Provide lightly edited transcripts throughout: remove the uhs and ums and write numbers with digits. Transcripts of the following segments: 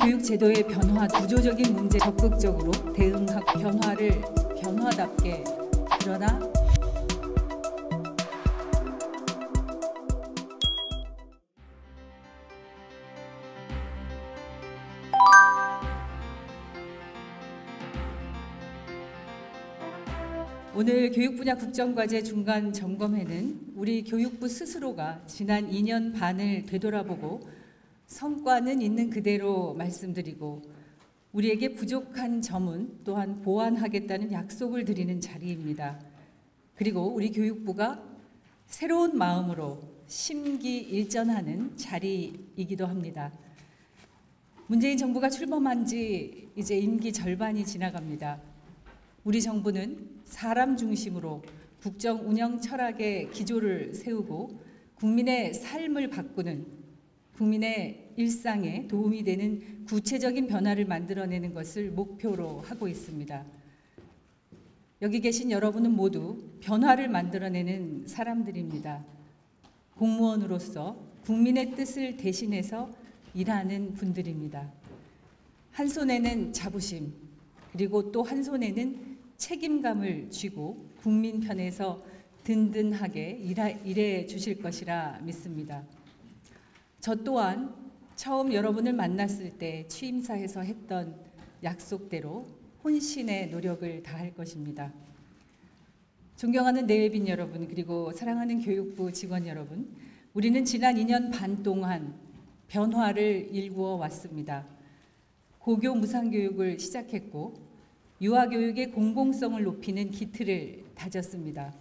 교육 제도의 변화, 구조적인 문제 적극적으로 대응하고 변화를 변화답게 그러나 오늘 교육분야 국정과제 중간 점검회는 우리 교육부 스스로가 지난 2년 반을 되돌아보고 성과는 있는 그대로 말씀드리고 우리에게 부족한 점은 또한 보완하겠다는 약속을 드리는 자리입니다. 그리고 우리 교육부가 새로운 마음으로 심기일전하는 자리이기도 합니다. 문재인 정부가 출범한 지 이제 임기 절반이 지나갑니다. 우리 정부는 사람 중심으로 국정 운영 철학의 기조를 세우고 국민의 삶을 바꾸는 국민의 일상에 도움이 되는 구체적인 변화를 만들어내는 것을 목표로 하고 있습니다. 여기 계신 여러분은 모두 변화를 만들어내는 사람들입니다. 공무원으로서 국민의 뜻을 대신해서 일하는 분들입니다. 한 손에는 자부심, 그리고 또 한 손에는 책임감을 쥐고 국민 편에서 든든하게 일해 주실 것이라 믿습니다. 저 또한 처음 여러분을 만났을 때 취임사에서 했던 약속대로 혼신의 노력을 다할 것입니다. 존경하는 내외빈 여러분, 그리고 사랑하는 교육부 직원 여러분, 우리는 지난 2년 반 동안 변화를 일구어 왔습니다. 고교 무상교육을 시작했고 유아교육의 공공성을 높이는 기틀을 다졌습니다.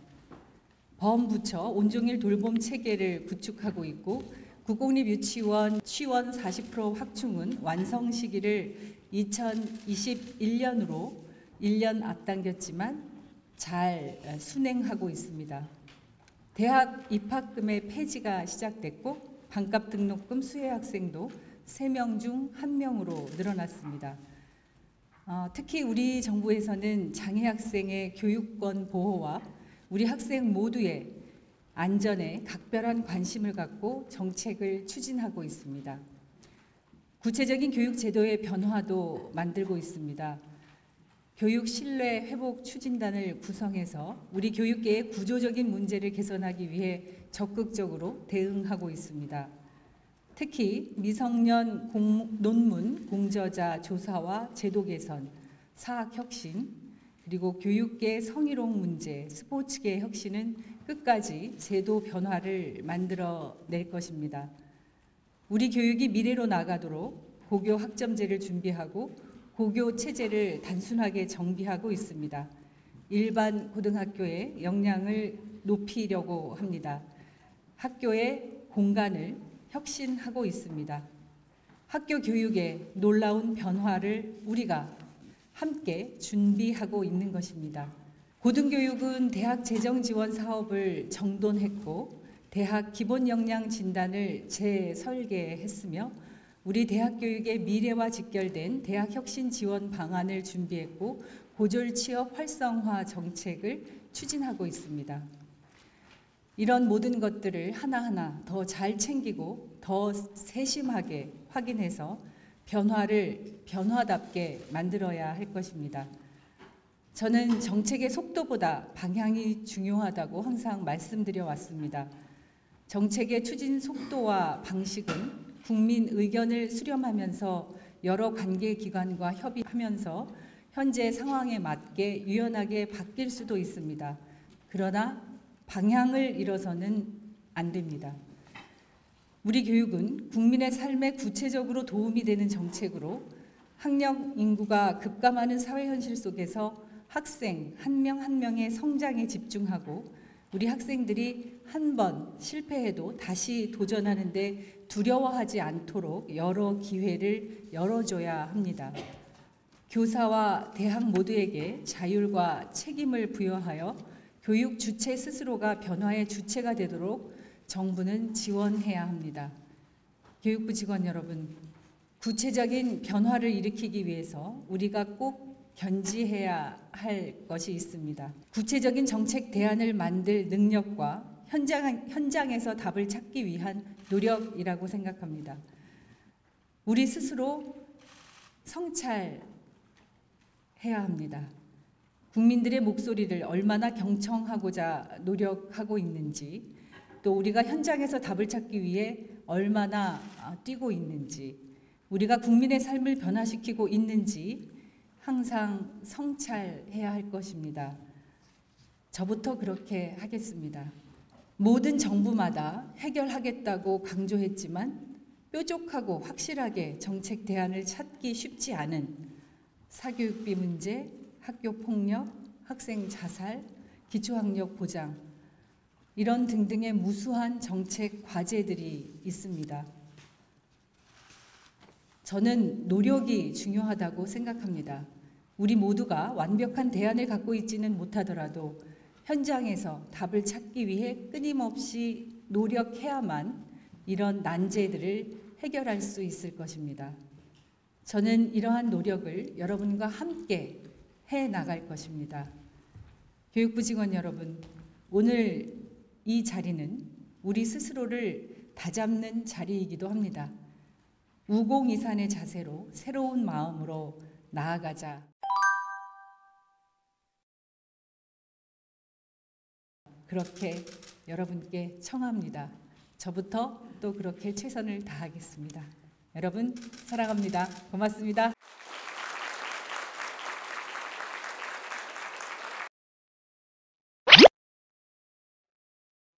범부처 온종일 돌봄 체계를 구축하고 있고 국공립유치원 취원 40% 확충은 완성 시기를 2021년으로 1년 앞당겼지만 잘 순행하고 있습니다. 대학 입학금의 폐지가 시작됐고 반값 등록금 수혜 학생도 3명 중 1명으로 늘어났습니다. 특히 우리 정부에서는 장애 학생의 교육권 보호와 우리 학생 모두의 안전에 각별한 관심을 갖고 정책을 추진하고 있습니다. 구체적인 교육 제도의 변화도 만들고 있습니다. 교육 신뢰 회복 추진단을 구성해서 우리 교육계의 구조적인 문제를 개선하기 위해 적극적으로 대응하고 있습니다. 특히 미성년 논문 공저자 조사와 제도 개선, 사학 혁신, 그리고 교육계 성희롱 문제, 스포츠계 혁신은 끝까지 제도 변화를 만들어낼 것입니다. 우리 교육이 미래로 나가도록 고교 학점제를 준비하고 고교 체제를 단순하게 정비하고 있습니다. 일반 고등학교의 역량을 높이려고 합니다. 학교의 공간을 혁신하고 있습니다. 학교 교육의 놀라운 변화를 우리가 함께 준비하고 있는 것입니다. 고등교육은 대학 재정 지원 사업을 정돈했고 대학 기본 역량 진단을 재설계했으며 우리 대학 교육의 미래와 직결된 대학 혁신 지원 방안을 준비했고 고졸 취업 활성화 정책을 추진하고 있습니다. 이런 모든 것들을 하나하나 더 잘 챙기고 더 세심하게 확인해서 변화를 변화답게 만들어야 할 것입니다. 저는 정책의 속도보다 방향이 중요하다고 항상 말씀드려 왔습니다. 정책의 추진 속도와 방식은 국민 의견을 수렴하면서 여러 관계기관과 협의하면서 현재 상황에 맞게 유연하게 바뀔 수도 있습니다. 그러나 방향을 잃어서는 안 됩니다. 우리 교육은 국민의 삶에 구체적으로 도움이 되는 정책으로 학령 인구가 급감하는 사회 현실 속에서 학생 한 명 한 명의 성장에 집중하고 우리 학생들이 한 번 실패해도 다시 도전하는데 두려워하지 않도록 여러 기회를 열어줘야 합니다. 교사와 대학 모두에게 자율과 책임을 부여하여 교육 주체 스스로가 변화의 주체가 되도록 정부는 지원해야 합니다. 교육부 직원 여러분, 구체적인 변화를 일으키기 위해서 우리가 꼭 견지해야 할 것이 있습니다. 구체적인 정책 대안을 만들 능력과 현장에서 답을 찾기 위한 노력이라고 생각합니다. 우리 스스로 성찰해야 합니다. 국민들의 목소리를 얼마나 경청하고자 노력하고 있는지, 또 우리가 현장에서 답을 찾기 위해 얼마나 뛰고 있는지, 우리가 국민의 삶을 변화시키고 있는지 항상 성찰해야 할 것입니다. 저부터 그렇게 하겠습니다. 모든 정부마다 해결하겠다고 강조했지만 뾰족하고 확실하게 정책 대안을 찾기 쉽지 않은 사교육비 문제, 학교 폭력, 학생 자살, 기초학력 보장, 이런 등등의 무수한 정책 과제들이 있습니다. 저는 노력이 중요하다고 생각합니다. 우리 모두가 완벽한 대안을 갖고 있지는 못하더라도 현장에서 답을 찾기 위해 끊임없이 노력해야만 이런 난제들을 해결할 수 있을 것입니다. 저는 이러한 노력을 여러분과 함께 해 나갈 것입니다. 교육부 직원 여러분, 오늘 이 자리는 우리 스스로를 다잡는 자리이기도 합니다. 우공이산의 자세로 새로운 마음으로 나아가자. 그렇게 여러분께 청합니다. 저부터 또 그렇게 최선을 다하겠습니다. 여러분 사랑합니다. 고맙습니다.